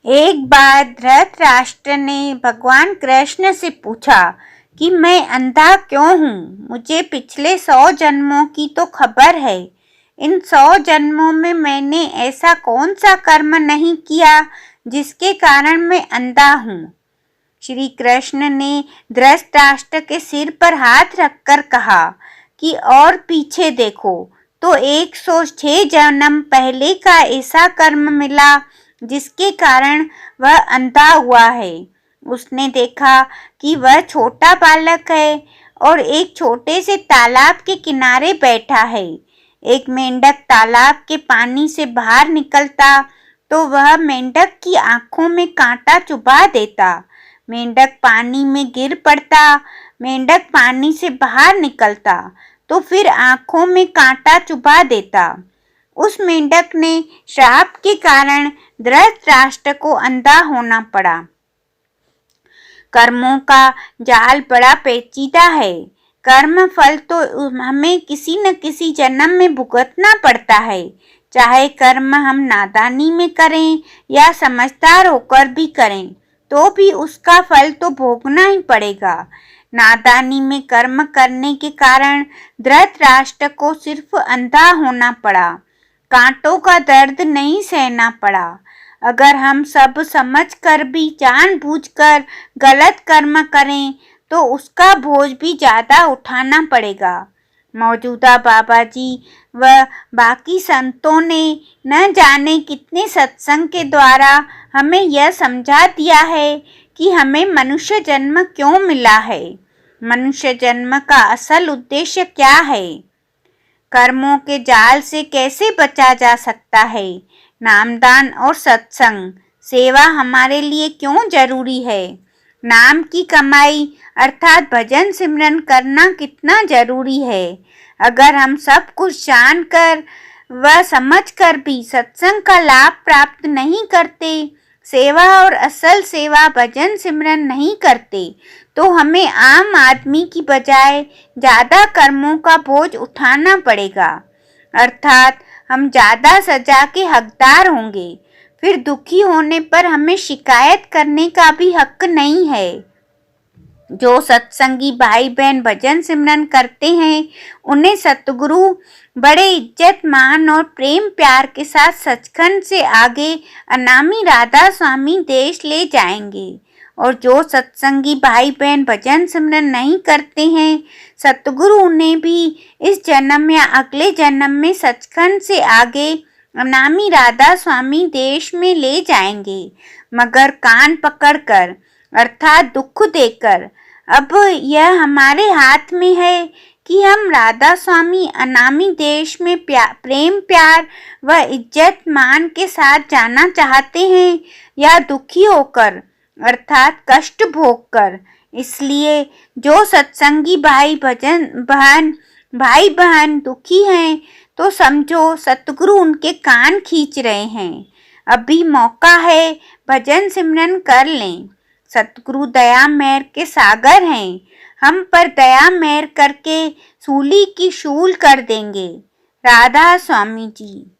एक बार धृतराष्ट्र ने भगवान कृष्ण से पूछा कि मैं अंधा क्यों हूँ। मुझे पिछले 100 जन्मों की तो खबर है। इन 100 जन्मों में मैंने ऐसा कौन सा कर्म नहीं किया जिसके कारण मैं अंधा हूँ। श्री कृष्ण ने धृतराष्ट्र के सिर पर हाथ रखकर कहा कि और पीछे देखो तो 106 जन्म पहले का ऐसा कर्म मिला जिसके कारण वह अंधा हुआ है। उसने देखा कि वह छोटा बालक है और एक छोटे से तालाब के किनारे बैठा है। एक मेंढक तालाब के पानी से बाहर निकलता तो वह मेंढक की आंखों में कांटा चुभा देता। मेंढक पानी में गिर पड़ता। मेंढक पानी से बाहर निकलता तो फिर आंखों में कांटा चुभा देता। उस मेंढक ने श्राप के कारण धृतराष्ट्र को अंधा होना पड़ा। कर्मों का जाल बड़ा पेचीदा है। कर्म फल तो हमें किसी न किसी जन्म में भुगतना पड़ता है। चाहे कर्म हम नादानी में करें या समझदार होकर भी करें तो भी उसका फल तो भोगना ही पड़ेगा। नादानी में कर्म करने के कारण धृतराष्ट्र को सिर्फ अंधा होना पड़ा, कांटों का दर्द नहीं सहना पड़ा। अगर हम सब समझ कर भी जानबूझकर गलत कर्म करें तो उसका बोझ भी ज़्यादा उठाना पड़ेगा। मौजूदा बाबा जी व बाकी संतों ने न जाने कितने सत्संग के द्वारा हमें यह समझा दिया है कि हमें मनुष्य जन्म क्यों मिला है, मनुष्य जन्म का असल उद्देश्य क्या है, कर्मों के जाल से कैसे बचा जा सकता है, नामदान और सत्संग सेवा हमारे लिए क्यों जरूरी है, नाम की कमाई अर्थात भजन सिमरन करना कितना जरूरी है। अगर हम सब कुछ जानकर व समझकर भी सत्संग का लाभ प्राप्त नहीं करते, सेवा और असल सेवा भजन सिमरन नहीं करते तो हमें आम आदमी की बजाय ज़्यादा कर्मों का बोझ उठाना पड़ेगा। अर्थात हम ज़्यादा सजा के हकदार होंगे। फिर दुखी होने पर हमें शिकायत करने का भी हक नहीं है। जो सत्संगी भाई बहन भजन सिमरन करते हैं उन्हें सतगुरु बड़े इज्जत मान और प्रेम प्यार के साथ सचखंड से आगे अनामी राधा स्वामी देश ले जाएंगे। और जो सत्संगी भाई बहन भजन सिमरन नहीं करते हैं सतगुरु उन्हें भी इस जन्म या अगले जन्म में सचखंड से आगे अनामी राधा स्वामी देश में ले जाएंगे, मगर कान पकड़कर अर्थात दुख देकर। अब यह हमारे हाथ में है कि हम राधा स्वामी अनामी देश में प्रेम प्यार व इज्जत मान के साथ जाना चाहते हैं या दुखी होकर अर्थात कष्ट भोग कर। इसलिए जो सत्संगी भाई बहन दुखी हैं तो समझो सतगुरु उनके कान खींच रहे हैं। अभी मौका है, भजन सिमरन कर लें। सतगुरु दया मेहर के सागर हैं, हम पर दया मेहर करके सूली की शूल कर देंगे। राधा स्वामी जी।